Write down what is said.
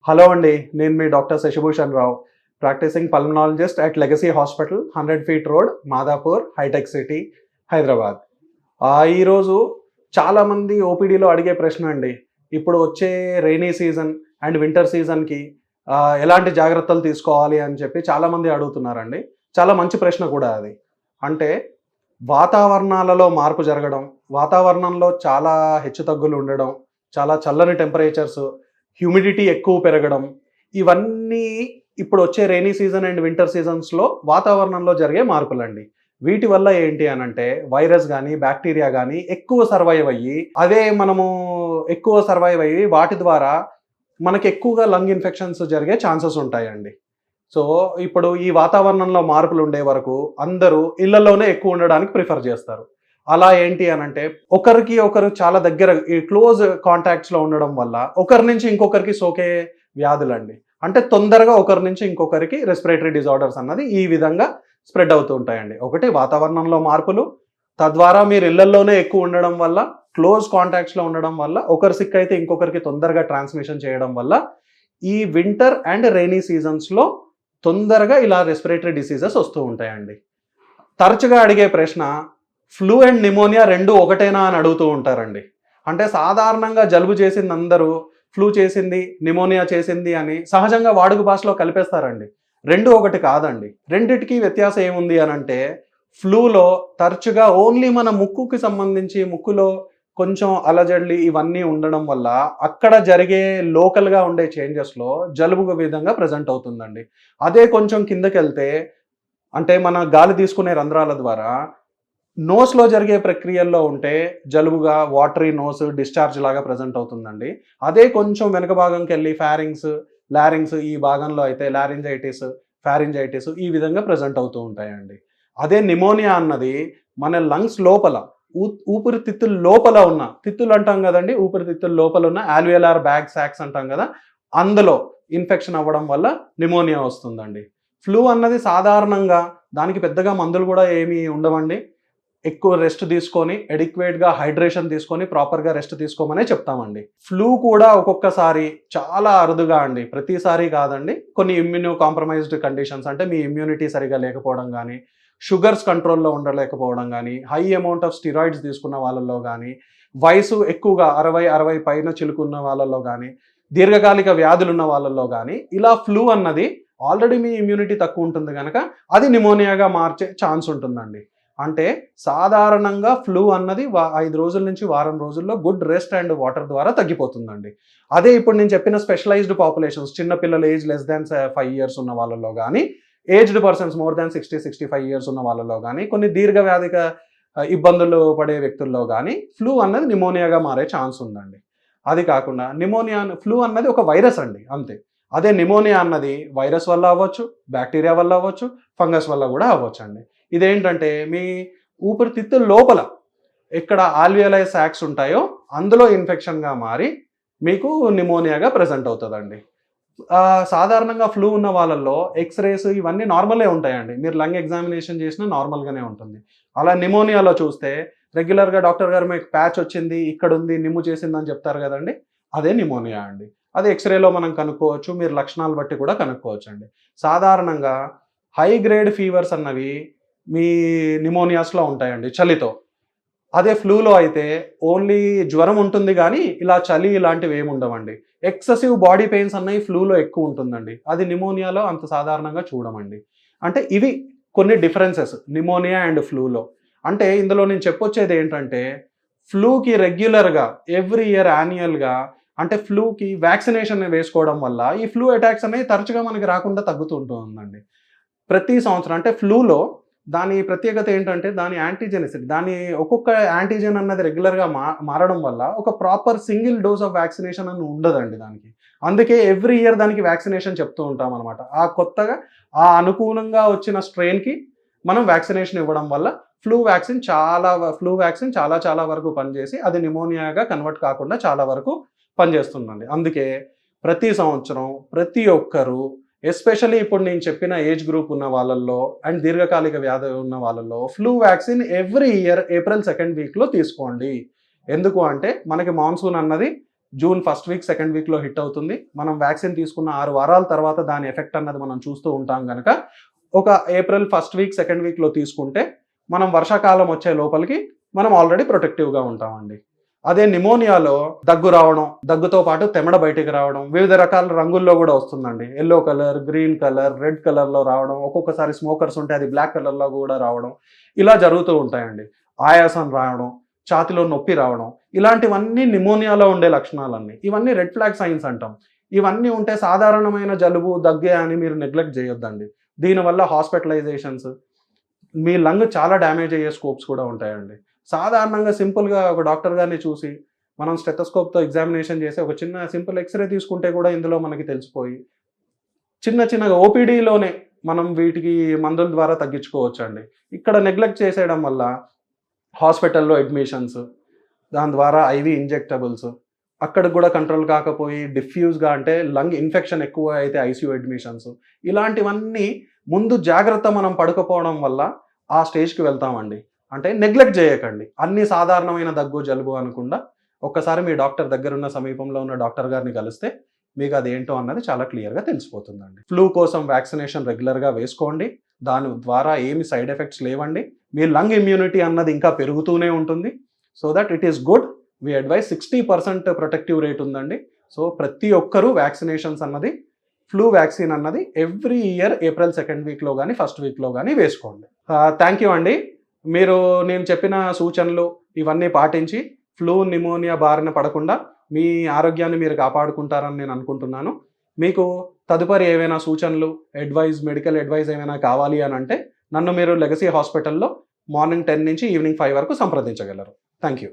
Hello అండి. నేను మీ doctor Shashibhushan Rao. Practicing pulmonologist at Legacy Hospital, 100 feet road, Madhapur, Hitec City, Hyderabad. ఈరోజు చాలామంది ఓపీడీలో అడిగే ప్రశ్న అండి. ఇప్పుడు వచ్చే రెయినీ సీజన్ అండ్ వింటర్ సీజన్‌కి ఎలాంటి జాగ్రత్తలు తీసుకోవాలి అని చెప్పి చాలామంది అడుగుతున్నారండి. చాలా మంచి ప్రశ్న కూడా అది. అంటే వాతావరణాలలో మార్పు జరగడం, వాతావరణంలో చాలా హెచ్చుతగ్గులు ఉండడం, చాలా చల్లని టెంపరేచర్స్, హ్యూమిడిటీ ఎక్కువ పెరగడం, ఇవన్నీ ఇప్పుడు వచ్చే రెయినీ సీజన్ అండ్ వింటర్ సీజన్స్‌లో వాతావరణంలో జరిగే మార్పులండి. వీటి వల్ల ఏంటి అనంటే వైరస్ గానీ, బ్యాక్టీరియా గానీ ఎక్కువ సర్వైవ్ అయ్యి, అదే మనము ఎక్కువ సర్వైవ్ అయ్యి వాటి ద్వారా మనకి ఎక్కువగా లంగ్ ఇన్ఫెక్షన్స్ జరిగే ఛాన్సెస్ ఉంటాయండి. సో, ఇప్పుడు ఈ వాతావరణంలో మార్పులు ఉండే వరకు అందరూ ఇళ్లలోనే ఎక్కువ ఉండడానికి ప్రిఫర్ చేస్తారు. అలా ఏంటి అనంటే ఒకరికి ఒకరు చాలా దగ్గర ఈ క్లోజ్ కాంటాక్ట్స్‌లో ఉండడం వల్ల ఒకరి నుంచి ఇంకొకరికి సోకే వ్యాధులండి. అంటే తొందరగా ఒకరి నుంచి ఇంకొకరికి రెస్పిరేటరీ డిజార్డర్స్ అన్నది ఈ విధంగా స్ప్రెడ్ అవుతూ ఉంటాయండి. ఒకటి వాతావరణంలో మార్పులు, తద్వారా మీరు ఇళ్లల్లోనే ఎక్కువ ఉండడం వల్ల, క్లోజ్ కాంటాక్ట్స్‌లో ఉండడం వల్ల, ఒకరు సిక్ అయితే ఇంకొకరికి తొందరగా ట్రాన్స్మిషన్ చేయడం వల్ల ఈ వింటర్ అండ్ రెయినీ సీజన్స్‌లో తొందరగా ఇలా రెస్పిరేటరీ డిసీజెస్ వస్తూ ఉంటాయండి. తరచుగా అడిగే ప్రశ్న, ఫ్లూ అండ్ నిమోనియా 2 ఒకటేనా అని అడుగుతూ ఉంటారండి. అంటే సాధారణంగా జలుబు చేసింది అందరూ ఫ్లూ చేసింది, నిమోనియా చేసింది అని సహజంగా వాడుక భాషలో కలిపేస్తారండి. 2 ఒకటి కాదండి. రెండిటికి వ్యత్యాసం ఏముంది అనంటే ఫ్లూలో తరచుగా ఓన్లీ మన ముక్కుకి సంబంధించి ముక్కులో కొంచెం అలజడి ఇవన్నీ ఉండడం వల్ల అక్కడ జరిగే లోకల్‌గా ఉండే చేంజెస్‌లో జలుబు విధంగా ప్రెజెంట్ అవుతుందండి. అదే కొంచెం కిందకెళ్తే అంటే మన గాలి తీసుకునే రంధ్రాల ద్వారా నోస్‌లో జరిగే ప్రక్రియల్లో ఉంటే జలుబుగా వాటరీ నోస్, డిశ్చార్జ్ లాగా ప్రెజెంట్ అవుతుందండి. అదే కొంచెం వెనక భాగంకెళ్ళి ఫారింగ్స్, లారింగ్స్ ఈ భాగంలో అయితే లారింజైటిస్, ఫారింజైటిస్ ఈ విధంగా ప్రెజెంట్ అవుతూ ఉంటాయండి. అదే నిమోనియా అన్నది మన లంగ్స్ లోపల ఊపిరితిత్తుల లోపల ఉన్న తిత్తులు అంటాం కదండీ! ఊపిరితిత్తుల లోపల ఉన్న ఆల్వియోలార్ బ్యాగ్ సాక్స్ అంటాం కదా! అందులో ఇన్ఫెక్షన్ అవ్వడం వల్ల నిమోనియా వస్తుందండి. ఫ్లూ అన్నది సాధారణంగా దానికి పెద్దగా మందులు కూడా ఏమీ ఉండవండి. ఎక్కువ రెస్ట్ తీసుకొని, అడిక్వేట్‌గా హైడ్రేషన్ తీసుకొని, ప్రాపర్‌గా రెస్ట్ తీసుకోమనే చెప్తామండి. ఫ్లూ కూడా ఒక్కొక్కసారి చాలా అరుదుగా అండి, ప్రతిసారి కాదండి. కొన్ని ఇమ్యూనో కాంప్రమైజ్డ్ కండిషన్స్ అంటే మీ ఇమ్యూనిటీ సరిగ్గా లేకపోవడం గానీ, షుగర్స్ కంట్రోల్‌లో ఉండలేకపోవడం గానీ, హై అమౌంట్ ఆఫ్ స్టెరాయిడ్స్ తీసుకున్న వాళ్ళలో గానీ, వయసు ఎక్కువగా 60 పైన చిలుకున్న వాళ్ళలో గానీ, దీర్ఘకాలిక వ్యాధులున్న వాళ్ళలో గానీ, ఇలా ఫ్లూ అన్నది ఆల్రెడీ మీ ఇమ్యూనిటీ తక్కువ ఉంటుంది గనక అది నిమోనియాగా మార్చే ఛాన్స్ ఉంటుందండి. అంటే సాధారణంగా ఫ్లూ అన్నది 5 రోజుల నుంచి వారం రోజుల్లో గుడ్ రెస్ట్ అండ్ వాటర్ ద్వారా తగ్గిపోతుందండి. అదే ఇప్పుడు నేను చెప్పిన స్పెషలైజ్డ్ పాపులేషన్స్ చిన్న పిల్లలు ఏజ్ లెస్ దాన్ 5 ఇయర్స్ ఉన్న వాళ్ళలో గానీ, aged persons more than 65 years ఉన్న వాళ్ళలో గానీ, కొన్ని దీర్ఘవ్యాధిక ఇబ్బందులు పడే వ్యక్తుల్లో గానీ ఫ్లూ అన్నది నిమోనియాగా మారే ఛాన్స్ ఉందండి. అది కాకుండా ఫ్లూ అన్నది ఒక వైరస్ అండి అంతే. అదే నిమోనియా అన్నది వైరస్ వల్ల అవ్వచ్చు, బ్యాక్టీరియా వల్ల అవ్వచ్చు, ఫంగస్ వల్ల కూడా అవ్వచ్చండి. ఇదేంటంటే మీ ఊపిరితిత్తుల లోపల ఎక్కడ ఆల్వియోలై సాక్స్ ఉంటాయో అందులో ఇన్ఫెక్షన్‌గా మారి మీకు నిమోనియాగా ప్రెజెంట్ అవుతదండి. సాధారణంగా ఫ్లూ ఉన్న వాళ్ళల్లో ఎక్స్‌రేస్ ఇవన్నీ నార్మలే ఉంటాయండి. మీరు లంగ్ ఎగ్జామినేషన్ చేసినా నార్మల్‌గానే ఉంటుంది. అలా నిమోనియాలో చూస్తే రెగ్యులర్‌గా డాక్టర్ గారు మీకు ప్యాచ్ వచ్చింది, ఇక్కడుంది, నిమ్ము చేసిందని చెప్తారు కదండీ! అదే నిమోనియా అండి. అది ఎక్స్‌రేలో మనం కనుక్కోవచ్చు. మీరు లక్షణాలు బట్టి కూడా కనుక్కోవచ్చండి. సాధారణంగా హై గ్రేడ్ ఫీవర్స్ అన్నవి మీ నిమోనియాస్‌లో ఉంటాయండి చలితో. అదే ఫ్లూలో అయితే ఓన్లీ జ్వరం ఉంటుంది గానీ, ఇలా చలి ఇలాంటివి ఏమి ఉండవండి. ఎక్సెసివ్ బాడీ పెయిన్స్ అన్నయి ఫ్లూలో ఎక్కువ ఉంటుందండి. అది నిమోనియాలో అంత సాధారణంగా చూడమండి. అంటే ఇవి కొన్ని డిఫరెన్సెస్ నిమోనియా అండ్ ఫ్లూలో. అంటే ఇందులో నేను చెప్పొచ్చేది ఏంటంటే, ఫ్లూకి రెగ్యులర్‌గా ఎవ్రీ ఇయర్ యాన్యుయల్‌గా అంటే ఫ్లూకి వ్యాక్సినేషన్ వేసుకోవడం వల్ల ఈ ఫ్లూ అటాక్స్ అనేవి తరచుగా మనకి రాకుండా తగ్గుతూ ఉంటుందండి. ప్రతి సంవత్సరం అంటే ఫ్లూలో దాని ప్రత్యేకత ఏంటంటే దాని యాంటీజెనిసిటీ. ఒక్కొక్క యాంటీజెన్ అన్నది రెగ్యులర్‌గా మారడం వల్ల ఒక proper single dose of vaccination అని ఉండదండి దానికి. అందుకే ఎవ్రీ ఇయర్ దానికి వ్యాక్సినేషన్ చెప్తూ ఉంటామనమాట. కొత్తగా అనుకూలంగా వచ్చిన స్ట్రెయిన్‌కి మనం వ్యాక్సినేషన్ ఇవ్వడం వల్ల ఫ్లూ వ్యాక్సిన్ చాలా చాలా వరకు పనిచేసి అది నిమోనియాగా కన్వర్ట్ కాకుండా చాలా వరకు పనిచేస్తుందండి. అందుకే ప్రతి సంవత్సరం ప్రతి ఒక్కరు ఎస్పెషల్లీ ఇప్పుడు నేను చెప్పిన ఏజ్ గ్రూప్ ఉన్న వాళ్ళల్లో అండ్ దీర్ఘకాలిక వ్యాధి ఉన్న వాళ్ళల్లో flu vaccine every year April 2nd వీక్‌లో తీసుకోండి. ఎందుకు అంటే మనకి మాన్సూన్ అన్నది జూన్ ఫస్ట్ వీక్ సెకండ్ వీక్లో హిట్ అవుతుంది. మనం వ్యాక్సిన్ తీసుకున్న 6 వారాల తర్వాత దాని ఎఫెక్ట్ అన్నది మనం చూస్తూ ఉంటాం కనుక ఒక ఏప్రిల్ ఫస్ట్ వీక్ సెకండ్ వీక్లో తీసుకుంటే మనం వర్షాకాలం వచ్చే లోపలికి మనం ఆల్రెడీ ప్రొటెక్టివ్గా ఉంటామండి. అదే నిమోనియాలో దగ్గు రావడం, దగ్గుతో పాటు తెమడ బయటికి రావడం, వివిధ రకాల రంగుల్లో కూడా వస్తుందండి. Yellow colour, green colour, red కలర్లో రావడం, ఒక్కొక్కసారి స్మోకర్స్ ఉంటే అది బ్లాక్ కలర్లో కూడా రావడం, ఇలా జరుగుతూ ఉంటాయండి. ఆయాసం రావడం, ఛాతిలో నొప్పి రావడం, ఇలాంటివన్నీ నిమోనియాలో ఉండే లక్షణాలన్నీ. ఇవన్నీ రెడ్ ఫ్లాగ్ సైన్స్ అంటాం. ఇవన్నీ ఉంటే సాధారణమైన జలుబు, దగ్గే అని మీరు నెగ్లెక్ట్ చేయొద్దండి. దీనివల్ల హాస్పిటలైజేషన్స్, మీ లంగ్ చాలా డ్యామేజ్ అయ్యే స్కోప్స్ కూడా ఉంటాయండి. సాధారణంగా సింపుల్గా ఒక డాక్టర్ గారిని చూసి మనం స్టెథోస్కోప్తో ఎగ్జామినేషన్ చేసి ఒక చిన్న సింపుల్ ఎక్స్రే తీసుకుంటే కూడా ఇందులో మనకి తెలిసిపోయి చిన్నగా ఓపీడీలోనే మనం వీటికి మందుల ద్వారా తగ్గించుకోవచ్చు అండి. ఇక్కడ నెగ్లెక్ట్ చేసేయడం వల్ల హాస్పిటల్లో అడ్మిషన్స్, దాని ద్వారా ఐవీ ఇంజెక్టబుల్స్, అక్కడికి కూడా కంట్రోల్ కాకపోయి డిఫ్యూజ్గా అంటే లంగ్ ఇన్ఫెక్షన్ ఎక్కువ అయితే ఐసీయూ అడ్మిషన్స్, ఇలాంటివన్నీ ముందు జాగ్రత్త మనం పడకపోవడం వల్ల ఆ స్టేజ్కి వెళ్తామండి. అంటే నెగ్లెక్ట్ చేయకండి. అన్ని సాధారణమైన దగ్గు జలుబు అనకుండా ఒక్కసారి మీ డాక్టర్ దగ్గరున్న సమీపంలో ఉన్న డాక్టర్ గారిని కలిస్తే మీకు అదేంటో అన్నది చాలా క్లియర్గా తెలిసిపోతుందండి. ఫ్లూ కోసం వ్యాక్సినేషన్ రెగ్యులర్గా వేసుకోండి. దాని ద్వారా ఏమి సైడ్ ఎఫెక్ట్స్ లేవండి. మీ లంగ్ ఇమ్యూనిటీ అన్నది ఇంకా పెరుగుతూనే ఉంటుంది. So that it is good. We advise 60% protective rate ఉందండి. సో ప్రతి ఒక్కరూ వ్యాక్సినేషన్స్ అన్నది, ఫ్లూ వ్యాక్సిన్ అన్నది ఎవ్రీ ఇయర్ ఏప్రిల్ సెకండ్ వీక్లో కానీ ఫస్ట్ వీక్లో కానీ వేసుకోండి. థ్యాంక్ యూ అండి. మీరు నేను చెప్పిన సూచనలు ఇవన్నీ పాటించి ఫ్లూ, నిమోనియా బారిన పడకుండా మీ ఆరోగ్యాన్ని మీరు కాపాడుకుంటారని నేను అనుకుంటున్నాను. మీకు తదుపరి ఏవైనా సూచనలు, మెడికల్ అడ్వైజ్ ఏమైనా కావాలి అని అంటే నన్ను మీరు లెగసీ హాస్పిటల్లో మార్నింగ్ 10 నుంచి ఈవినింగ్ 5 వరకు సంప్రదించగలరు. Thank you.